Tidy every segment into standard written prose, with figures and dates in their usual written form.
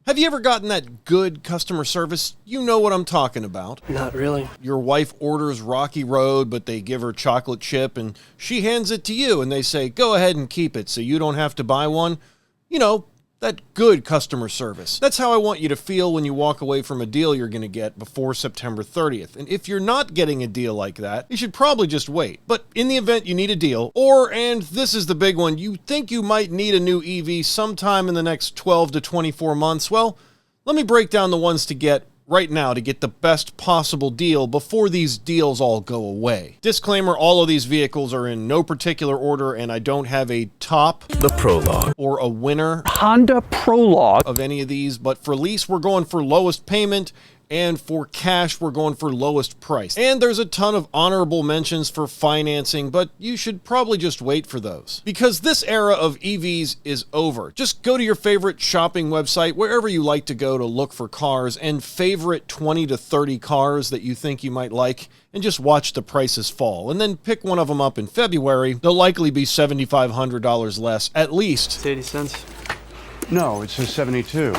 Have you ever gotten that good customer service? You know what I'm talking about. Not really. Your wife orders Rocky Road, but they give her chocolate chip and she hands it to you and they say, go ahead and keep it so you don't have to buy one. You know, that good customer service. That's how I want you to feel when you walk away from a deal you're going to get before September 30th. And if you're not getting a deal like that, you should probably just wait. But in the event you need a deal, or, and this is the big one, you think you might need a new EV sometime in the next 12 to 24 months, well, let me break down the ones to get right now to get the best possible deal before these deals all go away. Disclaimer, all of these vehicles are in no particular order and I don't have a top, the Prologue, or a winner Honda Prologue of any of these, but for lease we're going for lowest payment, and for cash we're going for lowest price. And there's a ton of honorable mentions for financing, but you should probably just wait for those. Because this era of EVs is over. Just go to your favorite shopping website, wherever you like to go to look for cars, and favorite 20 to 30 cars that you think you might like, and just watch the prices fall. And then pick one of them up in February. They'll likely be $7,500 less, at least. It's 80 cents. No, it says 72.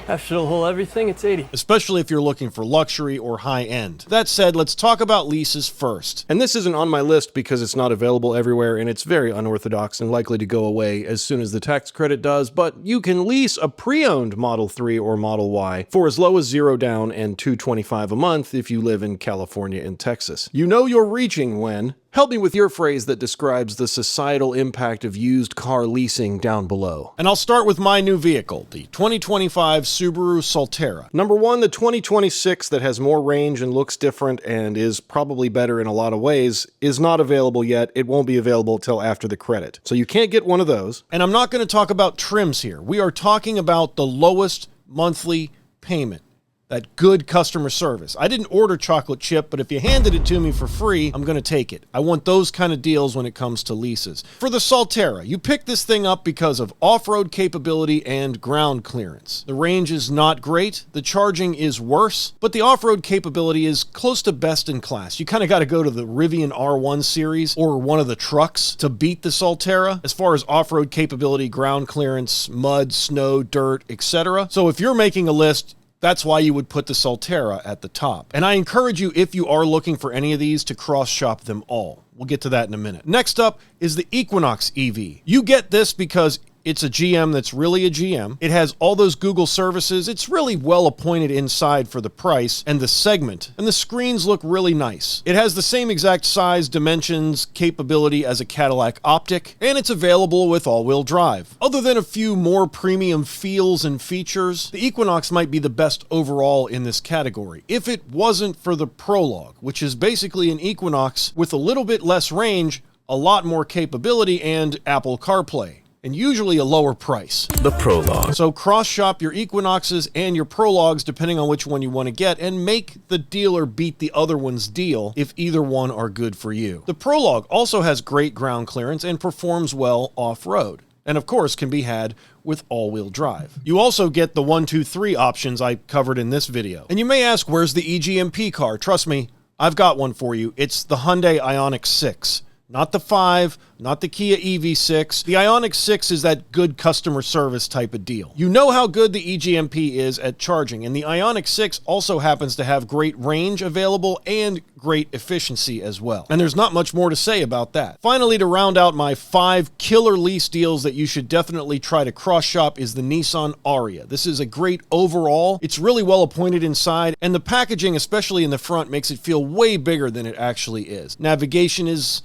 After the whole everything, it's 80. Especially if you're looking for luxury or high end. That said, let's talk about leases first. And this isn't on my list because it's not available everywhere and it's very unorthodox and likely to go away as soon as the tax credit does, but you can lease a pre-owned Model 3 or Model Y for as low as $0 down and $225 a month if you live in California and Texas. You know you're reaching when... Help me with your phrase that describes the societal impact of used car leasing down below. And I'll start with my new vehicle, the 2025 Subaru Solterra. Number one, the 2026 that has more range and looks different and is probably better in a lot of ways is not available yet. It won't be available till after the credit. So you can't get one of those. And I'm not going to talk about trims here. We are talking about the lowest monthly payment. That good customer service. I didn't order chocolate chip, but if you handed it to me for free, I'm going to take it. I want those kind of deals when it comes to leases. For the Solterra, you pick this thing up because of off-road capability and ground clearance. The range is not great, the charging is worse, but the off-road capability is close to best in class. You kind of got to go to the Rivian R1 series or one of the trucks to beat the Solterra as far as off-road capability, ground clearance, mud, snow, dirt, etc. So if you're making a list, that's why you would put the Solterra at the top. And I encourage you, if you are looking for any of these, to cross-shop them all. We'll get to that in a minute. Next up is the Equinox EV. You get this because it's a GM that's really a GM. It has all those Google services. It's really well appointed inside for the price and the segment. And the screens look really nice. It has the same exact size, dimensions, capability as a Cadillac Optiq, and it's available with all-wheel drive. Other than a few more premium feels and features, the Equinox might be the best overall in this category, if it wasn't for the Prologue, which is basically an Equinox with a little bit less range, a lot more capability, and Apple CarPlay. And usually a lower price. the Prologue. So cross-shop your Equinoxes and your Prologues depending on which one you want to get, and make the dealer beat the other one's deal if either one are good for you. The Prologue also has great ground clearance and performs well off-road, and of course can be had with all-wheel drive. You also get the 1, 2, 3 options I covered in this video. And you may ask, where's the EGMP car? Trust me, I've got one for you. It's the Hyundai Ioniq 6. Not the 5, not the Kia EV6. The Ioniq 6 is that good customer service type of deal. You know how good the EGMP is at charging, and the Ioniq 6 also happens to have great range available and great efficiency as well. And there's not much more to say about that. Finally, to round out my 5 killer lease deals that you should definitely try to cross-shop is the Nissan Ariya. This is a great overall. It's really well appointed inside, and the packaging, especially in the front, makes it feel way bigger than it actually is. Navigation is...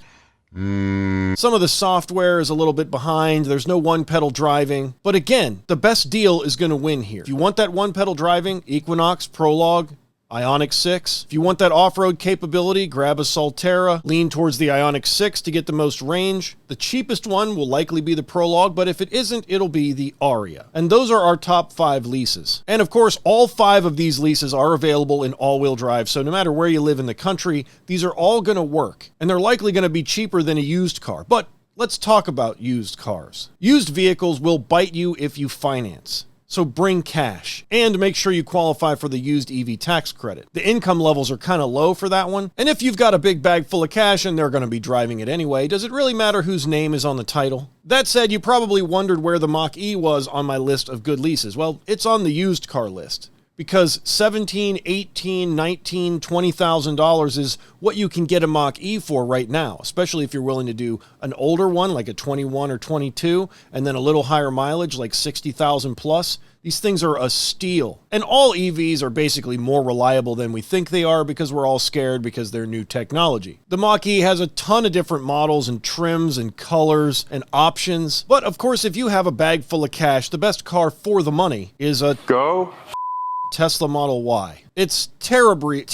Some of the software is a little bit behind. There's no one-pedal driving. But again, the best deal is going to win here. If you want that one-pedal driving, Equinox, Prologue, Ioniq 6. If you want that off-road capability, grab a Solterra, lean towards the Ioniq 6 to get the most range. The cheapest one will likely be the Prologue, but if it isn't, it'll be the Ariya. And those are our top 5 leases. And of course, all 5 of these leases are available in all-wheel drive, so no matter where you live in the country, these are all going to work. And they're likely going to be cheaper than a used car. But let's talk about used cars. Used vehicles will bite you if you finance. So bring cash and make sure you qualify for the used EV tax credit. The income levels are kind of low for that one. And if you've got a big bag full of cash and they're going to be driving it anyway, does it really matter whose name is on the title? That said, you probably wondered where the Mach-E was on my list of good leases. Well, it's on the used car list. Because $17,000, $18,000, $19,000, $20,000 is what you can get a Mach-E for right now, especially if you're willing to do an older one like a 21 or 22, and then a little higher mileage like 60,000 plus. These things are a steal. And all EVs are basically more reliable than we think they are because we're all scared because they're new technology. The Mach-E has a ton of different models and trims and colors and options. But of course, if you have a bag full of cash, the best car for the money is a Tesla Model Y. It's terribly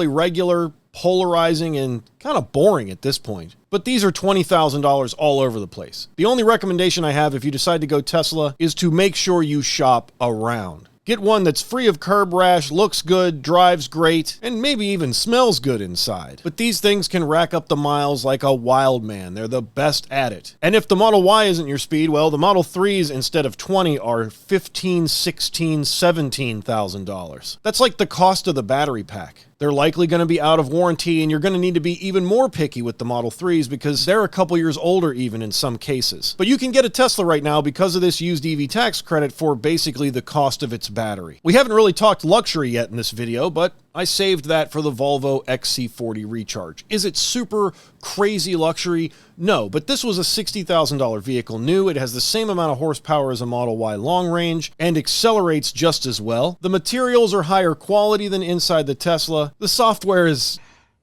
regular, polarizing, and kind of boring at this point. But these are $20,000 all over the place. The only recommendation I have if you decide to go Tesla is to make sure you shop around. Get one that's free of curb rash, looks good, drives great, and maybe even smells good inside. But these things can rack up the miles like a wild man. They're the best at it. And if the Model Y isn't your speed, well, the Model 3s instead of 20 are $15,000, $16,000, $17,000. That's like the cost of the battery pack. They're likely going to be out of warranty, and you're going to need to be even more picky with the Model 3s because they're a couple years older even in some cases. But you can get a Tesla right now because of this used EV tax credit for basically the cost of its battery. We haven't really talked luxury yet in this video, but I saved that for the Volvo XC40 Recharge. Is it super crazy luxury? No, but this was a $60,000 vehicle new. It has the same amount of horsepower as a Model Y long range and accelerates just as well. The materials are higher quality than inside the Tesla. The software is...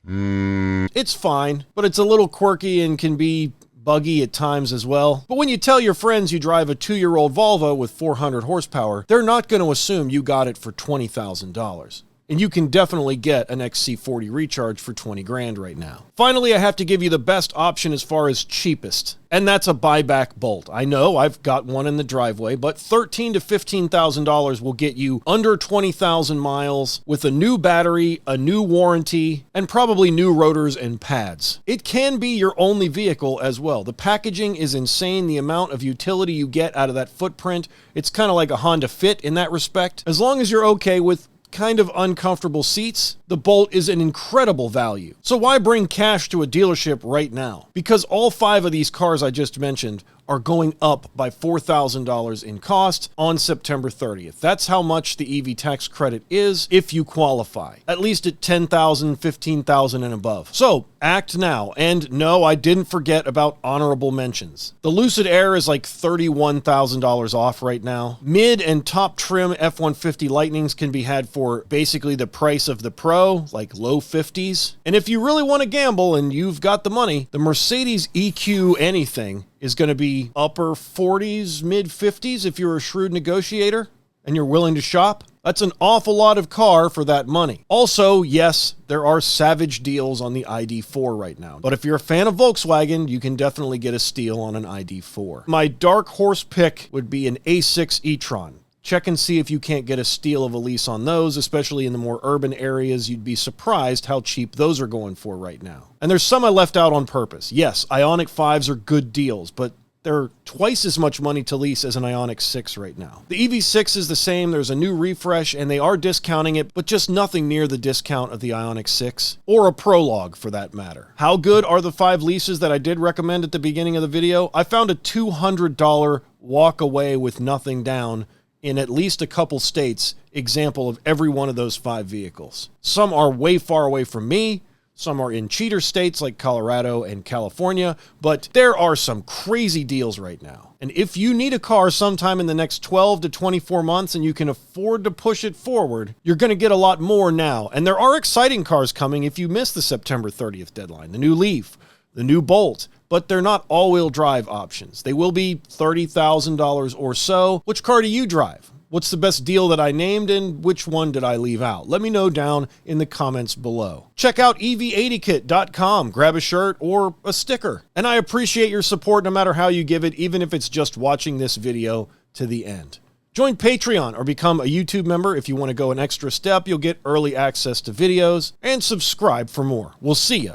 it's fine, but it's a little quirky and can be buggy at times as well. But when you tell your friends you drive a 2-year-old Volvo with 400 horsepower, they're not going to assume you got it for $20,000. And you can definitely get an XC40 Recharge for 20 grand right now. Finally, I have to give you the best option as far as cheapest, and that's a buyback Bolt. I know I've got one in the driveway, but $13,000 to $15,000 will get you under 20,000 miles with a new battery, a new warranty, and probably new rotors and pads. It can be your only vehicle as well. The packaging is insane. The amount of utility you get out of that footprint, it's kind of like a Honda Fit in that respect. As long as you're okay with kind of uncomfortable seats, the Bolt is an incredible value. So why bring cash to a dealership right now? Because all 5 of these cars I just mentioned are going up by $4,000 in cost on September 30th. That's how much the EV tax credit is if you qualify, at least at $10,000, $15,000 and above. So act now. And no, I didn't forget about honorable mentions. The Lucid Air is like $31,000 off right now. Mid and top trim F-150 Lightnings can be had for basically the price of the Pro, like low 50s. And if you really want to gamble and you've got the money, the Mercedes EQ anything is going to be upper 40s, mid 50s if you're a shrewd negotiator and you're willing to shop. That's an awful lot of car for that money. Also, yes, there are savage deals on the ID.4 right now. But if you're a fan of Volkswagen, you can definitely get a steal on an ID.4. My dark horse pick would be an A6 e-tron. Check and see if you can't get a steal of a lease on those, especially in the more urban areas. You'd be surprised how cheap those are going for right now. And there's some I left out on purpose. Yes, Ioniq 5s are good deals, but they're twice as much money to lease as an Ioniq 6 right now. The EV6 is the same. There's a new refresh, and they are discounting it, but just nothing near the discount of the Ioniq 6, or a Prologue for that matter. How good are the 5 leases that I did recommend at the beginning of the video? I found a $200 walk away with nothing down in at least a couple states example of every one of those 5 vehicles. Some are way far away from me. Some are in cheater states like Colorado and California, but there are some crazy deals right now. And if you need a car sometime in the next 12 to 24 months and you can afford to push it forward, you're going to get a lot more now. And there are exciting cars coming if you miss the September 30th deadline. The new Leaf, the new Bolt, but they're not all-wheel drive options. They will be $30,000 or so. Which car do you drive? What's the best deal that I named, and which one did I leave out? Let me know down in the comments below. Check out ev80kit.com. Grab a shirt or a sticker. And I appreciate your support no matter how you give it, even if it's just watching this video to the end. Join Patreon or become a YouTube member if you want to go an extra step. You'll get early access to videos, and subscribe for more. We'll see you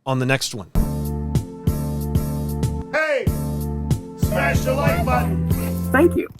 on the next one. Hey, smash the like button. thank you.